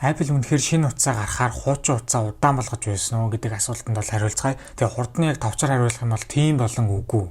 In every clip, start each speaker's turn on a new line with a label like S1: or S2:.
S1: Apple үнэхээр шинэ утсаа гаргахаар хуучин утсаа удаан болгож байсан уу гэдэг асуултанд бол хариулцгаая. Тэгээ хурдны яг товчор хариулах юм бол тийм болон үгүй.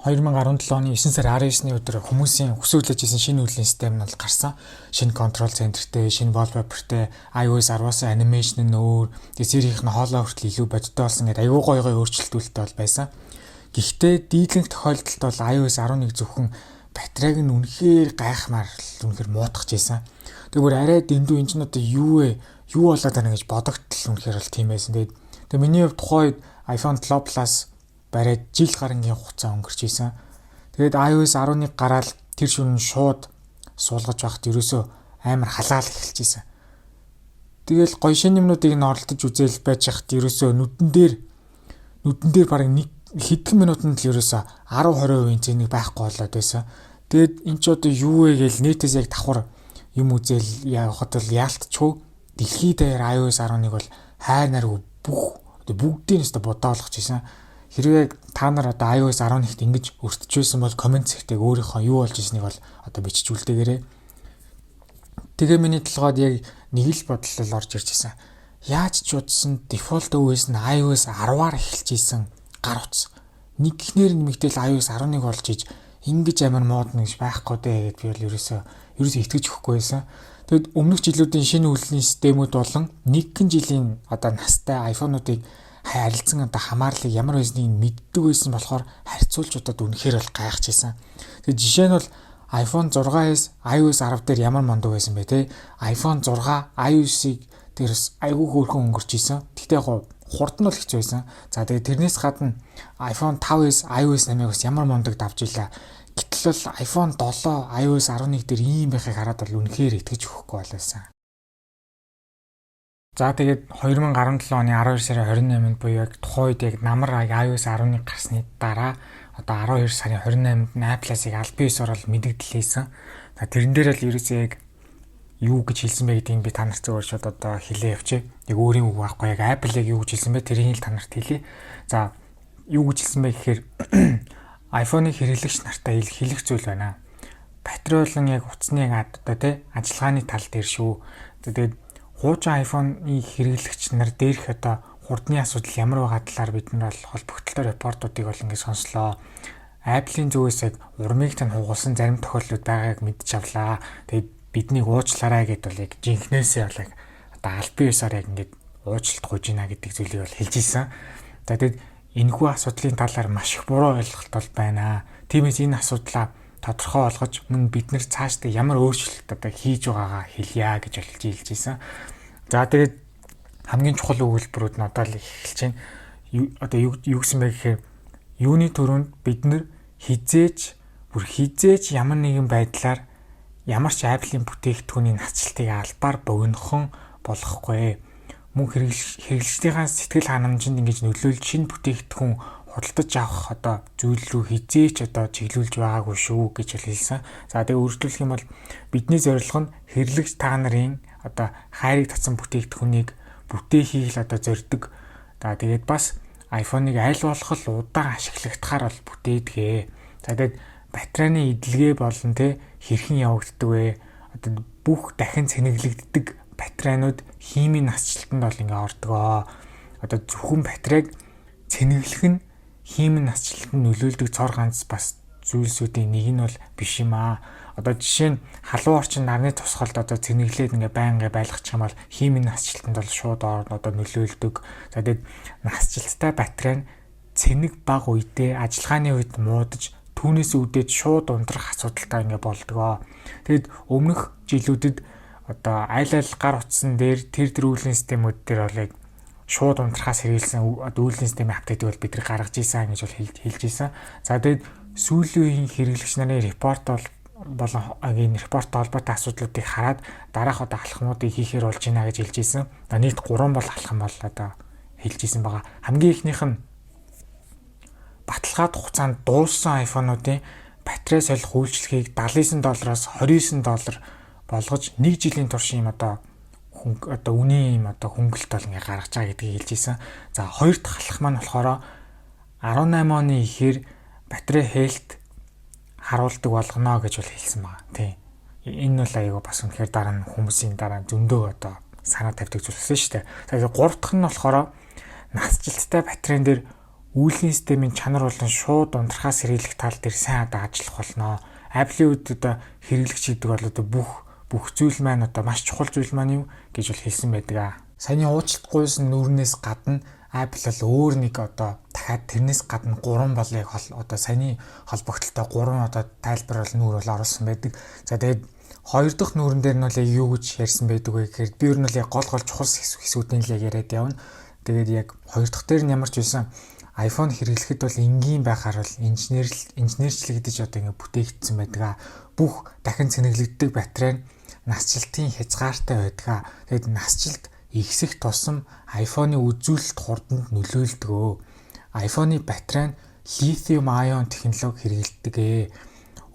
S1: 2017 оны 9 сар 19-ны өдөр хүмүүсийн хүсүүлж исэн шинэ үйлдвэрлэлийн систем нь бол гарсан. Шинэ контрол центртэй, шинэ wallpaperтэй, iOS 10-аас анимашн нь өөр, дизайнх нь хоолой хүртэл илүү бодиттой болсон гэдэг аюу гой өөрчлөлтүүдтэй бол байсан. Гэхдээ дийлэнх тохиолдолд бол iOS 11 зөвхөн батарейг нь үнэхээр гайхмаар үнэхээр муутгаж ийсэн. Тэгвэл арай дэндүү энэ ч надад юу вэ? Юу болоод байна гэж бодогдтол үнэхээр бол тийм байсан. Тэгээд миний хувьд тухайд iPhone 7 Plus барайд жил гарангийн хугацаа өнгөрч ийсэн. Тэгээд iOS 11 гараад тэр шөнө шууд суулгаж байхад ерөөсөө амар халаал эхэлж ийсэн. Тэгэл гоё шинэ юмнуудыг н оролдож үзэл байж хахад ерөөсөө нүдэн дээр бараг нэг хэдэн минутанд л ерөөсөө 10-20% зэнийг байхгүй болоод байсан. Тэгээд эн ч одоо юу вэ гээл нийтээс яг давхар юм үзэл явахад л яалтчгүй дэлхийд даяар iOS 11 бол хайр наргүй бүгдийн өстө бодоо болгож ийсэн. Хэрвээ та нар одоо iOS 11-т ингэж өртөжсэн бол комент сектэйг өөрийнхөө юу болж ирснийг бол одоо бичиж үлдээгээрэй. Тэгээ миний толгойд яг нэг л бодлол орж ирж байсан. Яаж ч удсан дефолт OS нь iOS 10-аар эхэлж исэн гар утас. Нэг ихнэр нэмэгдээл iOS 11 болж иж ингэж амар модно гэж байхгүй дээ гэд би бол ерөөсөө итгэж өгөхгүй байсан. Тэгэд өмнөх жилүүдийн шинэ үйлдвэрлэлийн системүүд болон нэгэн жилийн одоо настай iPhone-уудыг харилцан одоо хамаарлыг ямар байсныг мэддэг байсан болохоор харьцуулж удаад үнэхээр бол гайхажсэн. Тэгээд жишээ нь бол iPhone 6-ээс iOS 10 дээр ямар мундаг байсан бэ те? iPhone 6 iOS-ыг дээрс айгүй хөөрхөн өнгөрч исэн. Тэгтээ яг хурд нь бол хэцүү байсан. За тэгээд тэрнээс гадна iPhone 5-ээс iOS 8-ыг бас ямар мундаг давж илаа. Гэтэл бол iPhone 7 iOS 11 дээр ийм байхыг хараад бол үнэхээр итгэж өгөхгүй байлаа. За тэгээд 2017 оны 12 сарын 28-нд буюу яг тухайн үед яг намар iOS 11 гарсны дараа одоо 12 сарын 28-нд Apple-ыг аль биесээр бол мэдэгдлээсэн. Тэрэн дээр л ерөөсөө яг юу гэж хэлсэн бэ гэдгийг би та нарт зөвөршөд одоо хэлээ явчих. Яг өөрийн үг байхгүй яг Apple-ыг юу гэж хэлсэн бэ тэрийг л та нарт хэлье. За юу гэж хэлсэн бэ гэхээр iPhone-ыг хэрэглэгч нартай хэлэх зүйл байна. Батарей болон яг утасны яг одоо тий ажиллагааны тал дээр шүү. Тэгээд хуучин iPhone-ы хэрэглэгч нар дээрх одоо хурдны асуудал ямар байгаа талаар бид нар бол холбогдлолтой репортуудыг бол ингээд сонслоо. Apple-ийн зүгээс яг урмыг тань хугалсан зарим тохиолдлууд байгааг мэдж авлаа. Тэгээд биднийг уучлаарай гэдээ бол яг жинхнээсээ бол яг одоо аль биесээр яг ингээд уучлалт гуйж гинэ гэдэг зүйлийг бол хэлж ийсэн. За тэгээд энэхүү асуудлын талаар маш их буруу ойлголт бол байна. Тиймээс энэ асуудлаа тодорхой болгож мөн бид нэр цаашдаа ямар өөрчлөлт одоо хийж байгаагаа хэлье гэж хэлж ийсэн. За тэгээд хамгийн чухал өгүүлбэрүүд нь одоо л эхэлж байна. Одоо юу гэсэн бэ гэхээр юуны төрөнд бид нар хизээч ямар нэгэн байдлаар ямар ч Apple-ийн бүтээгдэхүүний нацралтыг албаар богинохон болохгүй. Мөн хэрэглэгчдийн сэтгэл ханамжинд ингэж нөлөөлж шинэ бүтээгдэхүүн худалдаж авах одоо зүйл рүү хизээч одоо чиглүүлж байгаагүй шүү гэж хэлсэн. За тэгээ өөрчлөх юм бол бидний зорилго нь хэрэглэгч та нарын одоо хайрыг татсан бүтээгдэхүүнийг бүтээхийг л одоо зорддог. За тэгээд бас iPhone-ыг аль болох л удаан ашиглагдахаар бол бүтээдгээ. За тэгээд батарейны эдлэгээ болон тэ хэрхэн явагддаг вэ? Одоо бүх дахин цэнэглэгддэг батарейнууд химийн насжилтанд бол ингээ ордгоо. Одоо зөвхөн батарейг цэнэглэх нь химийн насжилтанд нөлөөлдөг цор ганц бас зүйлсүүдийн нэг нь бол биш юм аа. Одоо жишээ нь халуун орчин нарны тусгалд одоо цэнэглээд ингээ байнга байлгачих юм бол химийн насжилтанд бол шууд одоо нөлөөлдөг. За тэгээд насжилттай батарей нь цэнэг баг үедээ ажиллагааны үед муудаж түүнээс үүдээд шууд ундрах асуудалтай ингээ болдгоо. Тэгэд өмнөх жилүүдэд одоо аль гар утсан дээр тэр үйлдвэрлэлийн системүүд дээр бол яг шууд унтрахаас хэрэгэлсэн үйлдвэрлэлийн системийн апдейтыг бол бид нар гаргаж ийсэн гэж бол хэлж ийсэн. За тэгээд сүүлийн үеийн хэрэглэгч нарын репорт болон энэ репорттой холбоотой асуудлуудыг хараад дараах одоо алхмуудыг хийхээр болж байна гэж хэлж ийсэн. Нийт 3 бол алхам бол одоо хэлж ийсэн байгаа. Хамгийн ихнийх нь баталгаад хугацаанд дууссан iPhone-уудын батарей солих үйлчлэгийг $79-оос $29 болгож 1 жилийн турш юм одоо үнийн юм одоо хөнгөлт бол ингээ гаргаж байгаа гэдгийг хэлж ийсэн. За хоёр дахь алхам маань болохоор 18 оны ихээр батарей хэлт харуулдаг болгоно гэж бол хэлсэн байгаа. Тийм. Энэ бол аяга бас үнэхээр дараа нь хүмүүсийн дараа зөндөө одоо санаа тавьдаг зүйл болсон шүү дээ. Тэгэхээр 3 дахь нь болохоор насжилттай батарейн дээр үүлгийн системийн чанар болон шууд унтрахаас сэргийлэх тал дээр сайн одоо ажиллах болно. Apple-ийн үед одоо хэрэглэгч гэдэг бол одоо бүх зүйл маань одоо маш чухал зүйл маань юу гэж бол хэлсэн байдаг. Саяны уучлалт гуйсан нүүрнээс гадна Apple бол өөр нэг одоо дахиад тэрнээс гадна 3 болыг одоо саяны холбогдлолтой 3 одоо тайлбар бол нүүр бол оруулсан байдаг. За тэгээд хоёр дахь нүүрэн дээр нь бол яг юу гэж ярьсан байдаг вэ гэхээр би ер нь бол яг гол чухал хэсгүүдийн л яг яриад явна. Тэгээд яг хоёр дахь дээр нь ямар ч байсан iPhone хэрэглэхэд бол энгийн байхаар бол инженерчлэгдэж одоо ингэ бүтээгдсэн байдаг. Бүх дахин цэнэглэгддэг батарей нь насжилтын хязгаартай байдаг. Тэгээд насжилт ихсэх тусам iPhone-ы үзүүлэлт хурданд нөлөөлдөг. iPhone-ы батарей нь lithium ion технологи хэрэглэдэг.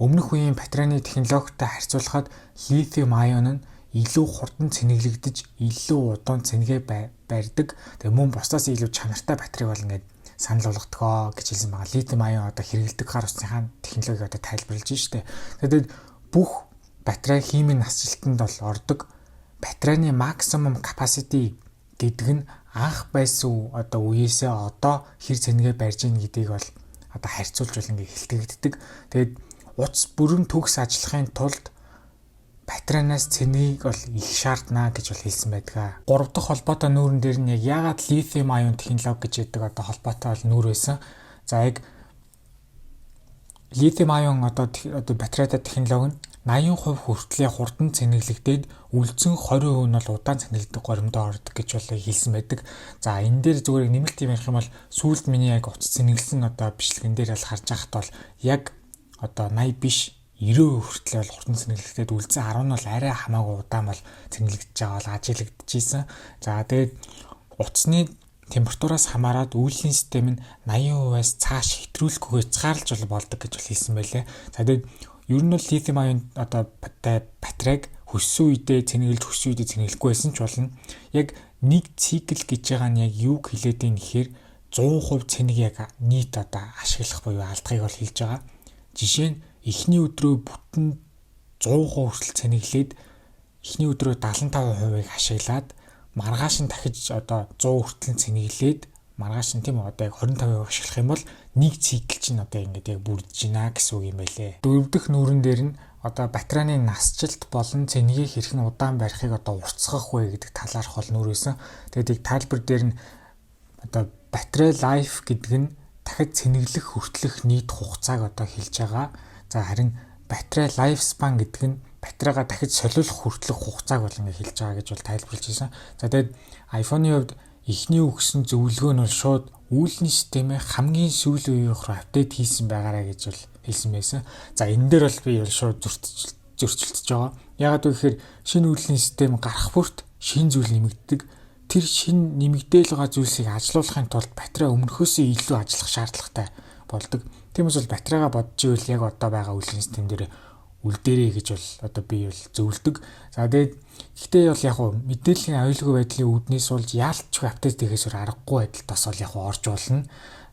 S1: Өмнөх үеийн батарейны технологитой харьцуулахад lithium ion нь илүү хурдан цэнэглэгдэж, илүү удаан цэнэгээ барьдаг. Тэгээ мөн бусдаас илүү чанартай батарей бол ингээд санал болгодгоо гэж хэлсэн байгаа. Lithium ion одоо хэрэглэдэг гар усныхаа технологиг одоо тайлбарлаж штэ. Тэгээд бүх батарей химийн насжилтанд бол ордог. Батарейны maximum capacity гэдэг нь анх байсан одоо үеэсээ одоо хэр цэнэгээ барьж ийн гэдгийг бол одоо харьцуулж бол ингээ хэлтгэгддэг. Тэгээд утас бүрэн төгс ажиллахын тулд батарейнаас цэнэгийг бол их шаардна гэж бол хэлсэн байдаг. 3 дахь холбоотой нүүрэн дээр нь яг яагаад lithium ion технологи гэж яддаг одоо холбоотой бол нүүр байсан. За яг lithium ion одоо батарейтай технологи нь 80% хүртлээр хурдан цэнэглэгдээд үлдсэн 20% нь бол удаан цэнэглэдэг горимдоо ордог гэж бол хэлсэн байдаг. За энэ дээр зүгээр нэмэлт юм ярих юм бол сүүлд миний яг утас цэнэглэсэн одоо бичлэгэн дээр бол харж байхад бол яг одоо 80 биш 90% хүртэл бол хурдан цэнэглэгдээд үлдсэн 10 нь бол арай хамаагүй удаан бол цэнэглэгдэж байгаа бол ажиглагдчихсэн. За тэгээд утасны температураас хамаарат үүлгийн систем нь 80%-аас цааш хэтрүүлэхгүйгээр цаарлж болдог гэж хэлсэн байлээ. За тэгээд ер нь бол lithium ion одоо батарейг хөссөн үедээ цэнэглэж хөссөн үедээ цэнэглэхгүй байсан ч болно. Яг нэг цикл гэж байгаа нь яг юуг хэлээд ийм гэхээр 100% цэнэг яг нийт одоо ашиглах буюу алдахыг бол хэлж байгаа. Жишээ нь эхний өдрөө бүтэн 100% хүртэл цэнэглээд эхний өдрөө 75%-ыг ашиглаад маргааш нь дахиж одоо 100 хүртэл цэнэглээд маргааш нь тийм үү одоо яг 25% ашиглах юм бол нэг цикл чинь одоо ингэж яг бүрдэж байна гэсэн үг юм байлээ. Дөрөв дэх нүүрэн дээр нь одоо батарейны насжилт болон цэнэгийг хэрхэн удаан барихыг одоо уртсгах вэ гэдэг талаарх бол нүүр байсан. Тэгээд яг тайлбар дээр нь одоо батарей life гэдэг нь дахид цэнэглэх хүртэлх нийт хугацааг одоо хэлж байгаа. За харин батарей life span гэдэг нь батарейгаа дахиж солиулах хүртэлх хугацааг бол ингэ хэлж байгаа гэж бол тайлбарлаж байсан. За тэгээд iPhone-ийн хувьд эхний өгсөн зөвлөгөө нь бол шууд үүлний системээ хамгийн сүүлийн үеийнх рүү апдейт хийсэн байгаарай гэж бол хэлсэн байсан. За энэ дээр бол би бол шууд зөрчилдөж байгаа. Яагаад вэ гэхээр шинэ үүлний систем гарах бүрт шинэ зүйл нэмэгддэг. Тэр шинэ нэмэгдээл байгаа зүйлсийг ажилуулахын тулд батарей өмнөхөөсөө илүү ажиллах шаардлагатай болдог. Тиймээс бол батарейгаа бодож ивэл яг одоо байгаа үүлний систем дээр үлдээрэй гэж бол одоо би бол зөвлөдөг. За тэгээд гэхдээ бол яг хуу мэдээллийн аюулгүй байдлын үүднээс болж яалтчгүй апдейт хийхээс аргагүй байдалд бас бол яг орж болно.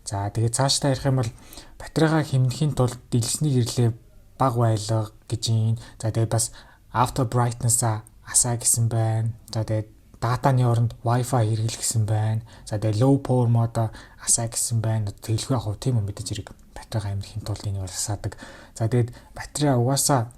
S1: За тэгээд цаашдаа ярих юм бол батарейгаа хэмнэхийн тулд дэлгэсний гэрлээ бага байлга гэж юм. За тэгээд бас auto brightness-а асаа гэсэн байна. За тэгээд датаны оронд Wi-Fi хэрэглэх гэсэн байна. За тэгээд low power mode асаа гэсэн байна. Тэглэхгүй яг хуу тийм юм мэдээж хэрэг батарейгаа хэмнэхийн тулд энийг бол асаадаг. За тэгээд батарей угаасаа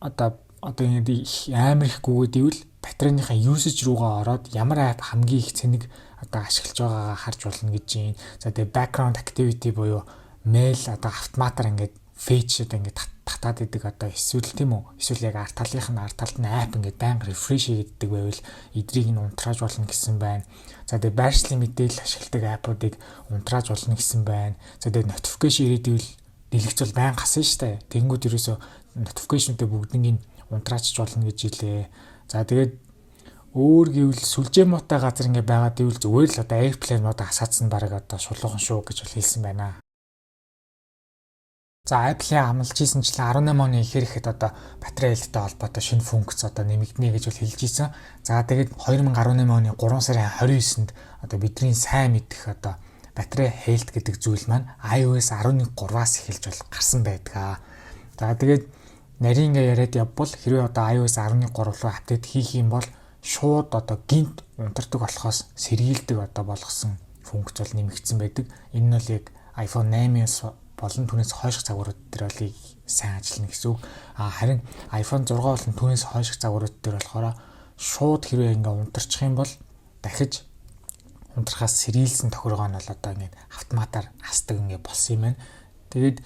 S1: одоо ингэ амар их гүгээд ивэл батарейныхаа usage руугаа ороод ямар app хамгийн их цэник одоо ашиглаж байгаагаа харж болно гэж юм. За тэгээд background activity буюу mail одоо автоматар ингээд fetch одоо ингээд татаад идэг одоо эсвэл тийм үү? Эсвэл яг арт талынх нь арт талд нь app ингээд байнга refresh хийдэг байвал эдрийг нь унтрааж болно гэсэн байна. За тэгээд байршлын мэдээлэл ашигладаг app-уудыг унтрааж болно гэсэн байна. За тэгээд notification ирээдвэл дэлгэц бол байнга хасан штэ. Тэнгүүд ерөөсө notification-уудаа бүгднийг унтраачж болно гэж хэлээ. За тэгээд өөр гэвэл сүлжээ муутай газар ингээ байгаад ивэл зүгээр л одоо airplane мод хасаацсан баг одоо шулуухан шүү гэж бол хэлсэн байна. За Apple-ийн амлаж ийсэнчлэн 18 оны ихэр ихэд одоо батарей хэлттэй холбоотой шинэ функц одоо нэмэгдэнэ гэж бол хэлж ийсэн. За тэгээд 2018 оны 3 сарын 29-нд одоо бидний сайн мэдэх одоо battery health гэдэг зүйл маань iOS 11.3-аас эхэлж бол гарсан байдаг. За тэгээд нарийн ингээ яриад явбал хэрвээ одоо iOS 11.3 руу апдейт хийх юм бол шууд одоо гинт унтардаг болохоос сэргийлдэг одоо болгосон функц бол нэмэгдсэн байдаг. Энэ нь бол яг iPhone 8-аас болон түүнээс хойших загварууд дээр бол сайн ажиллана гэсэн үг. Харин iPhone 6 болон түүнээс хойших загварууд дээр болохоор шууд хэрвээ ингээ унтарчих юм бол дахиж унтрахаас сэргийлсэн тохиргоо нь бол одоо ингээд автоматар хасдаг ингээ болсон юм байна. Тэгээд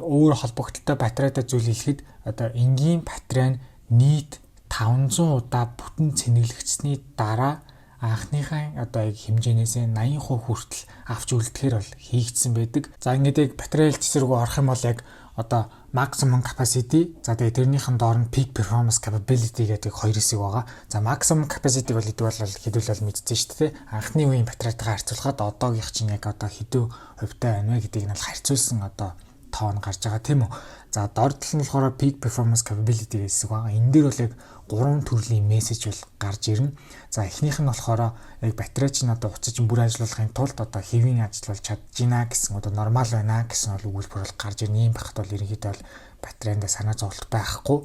S1: өөр холбогдолтой батарейтай зүйл хэлэхэд одоо энгийн батарей нь нийт 500 удаа бүтэн цэнэглэгдсэний дараа анхныхаа одоо яг хэмжээнээс 80% хүртэл авч үлдэхээр бол хийгдсэн байдаг. За ингээд яг батарей хэлцсэр рүү орох юм бол яг одоо maximum capacity, за тэгээ тэрнийхэн доор нь peak performance capability гэдэг хоёр хэсэг байгаа. За maximum capacity бол хэдүүл бол хэдүүл мэдсэн шүү дээ. Анхны үеийн батарейтайгаа харьцуулахад одоогийнх чинь яг одоо хэдүү хувьтай байна вэ гэдгийг нь харьцуулсан одоо тоон гарч байгаа тийм үү. За дордол нь болохоор peak performance capability гэсэн байгаа. Энэ дээр бол яг 3 төрлийн мессеж бол гарч ирнэ. За эхнийх нь болохоор яг батарей чинь одоо уцаж бүр ажиллуулахын тулд одоо хэвийн ажиллуулж чадчихна гэсэн одоо нормал байна гэсэн өгүүлбэр бол гарч ирнэ. Ийм байхад бол ерөнхийдөө бол батарейндээ санаа зовлт байхгүй.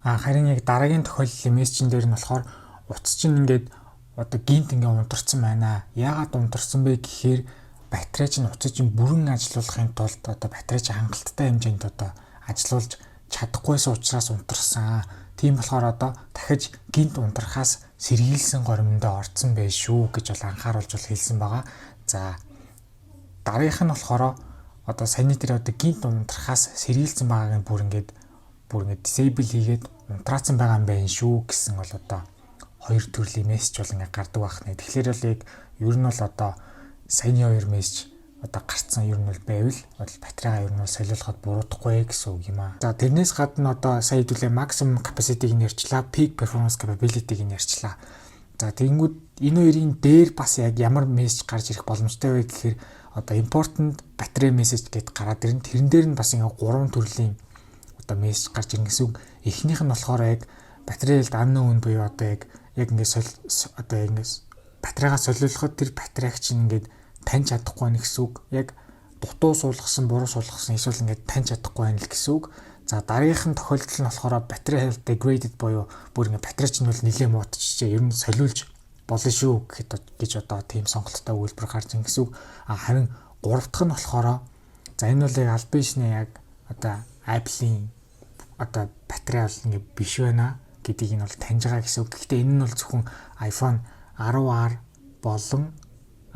S1: Харин яг дараагийн тохиолдлын мессежн дээр нь болохоор утас чинь ингээд одоо гинт ингээд унтарсан байна. Яагаад унтарсан бэ гэхээр батарей чинь уцаж чинь бүрэн ажиллуулахын тулд одоо батарей чинь хангалттай хэмжээнд одоо ажиллуулж чадахгүйсэн учраас унтарсан. Тийм болохоор одоо дахиж гинт унтрахаас сэргийлсэн горимдоо орцсон байх шүү гэж бол анхааруулж бол хэлсэн байгаа. За дараагийнх нь болохоор одоо саяны тэр одоо гинт унтрахаас сэргийлсэн байгааг нь бүр ингээд disable хийгээд унтраацсан байгаа юм байна шүү гэсэн бол одоо хоёр төрлийн мессеж бол ингээд гардаг байна. Тэгэхээр бол яг ер нь бол одоо саяны хоёр мессеж одоо гарцсан ер нь бол байвал батарейгаа ер нь солиулахад буруудахгүй гэсэн үг юм аа. За тэрнээс гадна одоо сая хэдүүлээ maximum capacity-г нэрчлээ, peak performance capability-г нэрчлээ. За тэгэнгүүт энэ хоёрын дээр бас яг ямар мессеж гарч ирэх боломжтой вэ гэхээр одоо important battery message гэдээ гараад ирнэ. Тэрэн дээр нь бас ингээ 3 төрлийн одоо мессеж гарч ирнэ гэсэн үг. Эхнийх нь болохоор яг батарей хэлд unknown буюу одоо яг ингээ одоо ингээ батарейгаа солиулахад тэр батарейг чинь ингээд таньж чадахгүй байх гэсэн үг. Яг дутуу суулгасан, буруу суулгасан эсвэл ингээд таньж чадахгүй байх гэсэн үг. За дараагийнх нь тохиолдол нь болохоор battery health degraded буюу бүр ингээд батарей чинь бол нэлээд муутчихжээ. Ер нь солиулж болно шүү гэж одоо тийм сонголттой үйлбэр гарч ин гэсэн үг. Харин гурав дахь нь болохоор за энэ бол яг аль бишний яг одоо Apple-ийн одоо батарей бол ингээд биш байна гэдгийг нь бол таньж байгаа гэсэн үг. Гэхдээ энэ нь бол зөвхөн iPhone 10R болон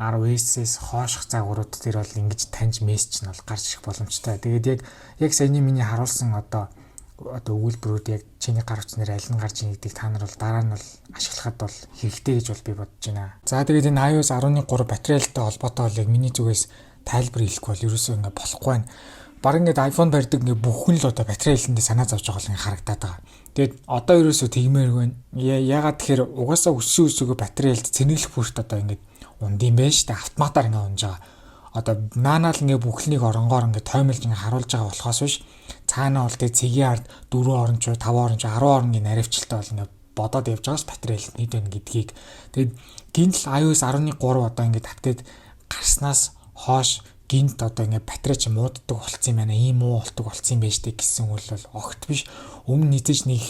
S1: 10S-ээс хооших загварууд дээр бол ингэж таньж мессеж нь бол гарч ирэх боломжтой. Тэгээд яг саяны миний харуулсан одоо өгүүлбэрүүд яг чиний гар утснаар аль нь гарч ийн гэдгийг та нар бол дараа нь бол ашиглахад бол хэрэгтэй гэж бол би бодож байна. За тэгээд энэ iOS 11.3 батарейтай холбоотой бол яг миний зүгээс тайлбар хэлэх бол ерөөсөө ингэ болохгүй байна. Бараг ингээд iPhone барьдаг ингээ бүх хүн л одоо батарей хэлэндээ санаа зовж байгаа л харагдаад байгаа. Тэгээд одоо ерөөсөө тэгмээр байна. Ягаад тэгэхээр угаасаа өссөн батарей хэлд цэнэглэх бүрт одоо ингээд унд юм байна шүү дээ. Автоматар ингээ унж байгаа. Одоо наанаал ингээ бүхлнийг оронгоор ингээ тоймолж ингээ харуулж байгаа болохоос биш. Цаанаа бол тэг цэгийн ард 4 оронч 5 оронч 10 оронгийн наривчлалтай бол ингээ бодоод явж байгаас батарей хэлт нийт байна гэдгийг. Тэгээд гинт iOS 11.3 одоо ингээ апдейт гарснаас хойш гинт одоо ингээ батарей ч мууддаг болцсон юм байна. Ийм муу болдог болцсон юм байна штэ гэсэн үл бол огт биш. Өмнө нийтэж нэг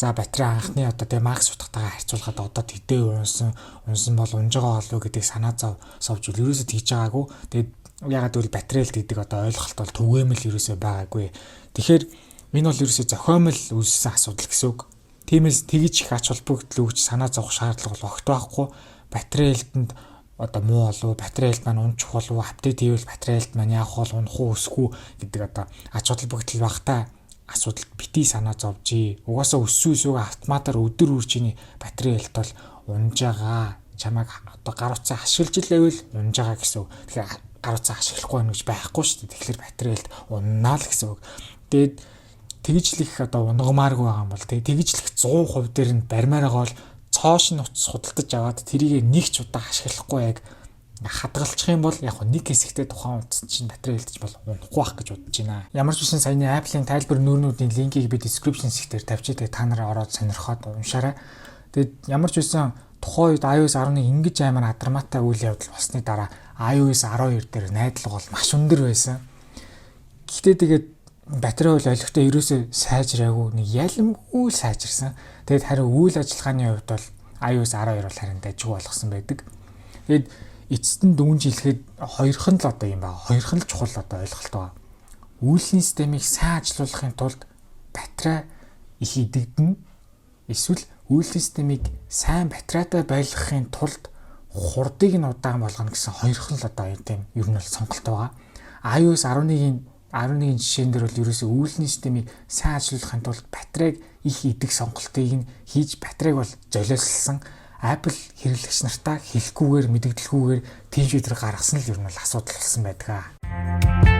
S1: за батарей анхны одоо тэг макс утгатайгаа харьцуулахад одоо тэдээ унсан бол унж байгаа болов гэдгийг санаа зовж ерөөсө тэгж байгаагүй. Тэгээд ягаад гэвэл батарей л гэдэг одоо ойлголт бол түгээмэл ерөөсө байгаагүй. Тэгэхээр энэ бол ерөөсө зохиомл үүссэн асуудал гэсэн үг. Тиймээс тэгж их ач холбогдол өгч санаа зовох шаардлага бол огт байхгүй. Батарей хэлтэнд одоо муу болов батарей хэлт маань унчих болов апдейт хийвэл батарей хэлт маань яах бол унах уу өсөх үү гэдэг одоо ач холбогдол багтаа асуудал бити санаа зовжээ. Угаасаа өссөн автоматар өдөр үржиний батарей хэлт бол унж байгаа. Чамайг одоо гар утсаа ашиглаж илээвэл унж байгаа гэсэн үг. Тэгэхээр гар утсаа ашиглахгүй байх гэж байхгүй шүү дээ. Тэгэхээр батарей хэлт уннаа л гэсэн үг. Тэгээд тэгжлэх одоо унгамааргүй байгаа юм бол тэгжлэх 100% дээр нь барьмаар байгаа бол цоош нь утас худалдаж аваад тэрийг нэг ч удаа ашиглахгүй яг хадгалчих юм бол яг нэг хэсэгтээ тухайн утас чинь батарей хэлтэж бол унахгүй байх гэж бодож байна. Ямар ч үсэн саяны Apple-ийн тайлбар нүүрнүүдийн линкийг би description хэсгээр тавьчих. Тэгээд та нараа ороод сонирхоод уншаарай. Тэгээд ямар ч үсэн тухайн үед iOS 11 ингэж амар адармаатай үйл явдал болсны дараа iOS 12 дээр найдлага бол маш өндөр байсан. Гэхдээ тэгээд батарей бол олигтой ерөөсөө сайжраагүй, нэг ялимгүй сайжирсан. Тэгээд харин үйл ажиллагааны хувьд бол iOS 12 бол харин дажгүй болгосон байдаг. Тэгээд эцэст нь дүнжийлэхэд хоёрхан л одоо юм байна. Хоёрхан л чухал одоо ойлголт байна. Үйлсний системийг сайн ажилуулахын тулд батарей их идэгдэнэ. Эсвэл үйлсний системийг сайн батарейтай байлгахын тулд хурдыг нь удаан болгоно гэсэн хоёрхан л одоо тийм ер нь бол сонголт байгаа. iOS 11-ийн жишээн дээр бол ерөөсөө үйлсний системийг сайн ажилуулахын тулд батарейг их идэх сонголтыг нь хийж батарейг бол золиослсон. Apple хэрэглэгч нартаа хэлэхгүйгээр мэдэгдэлгүйгээр тийм шийдвэр гаргасан л ер нь бол асуудал болсон байдаг.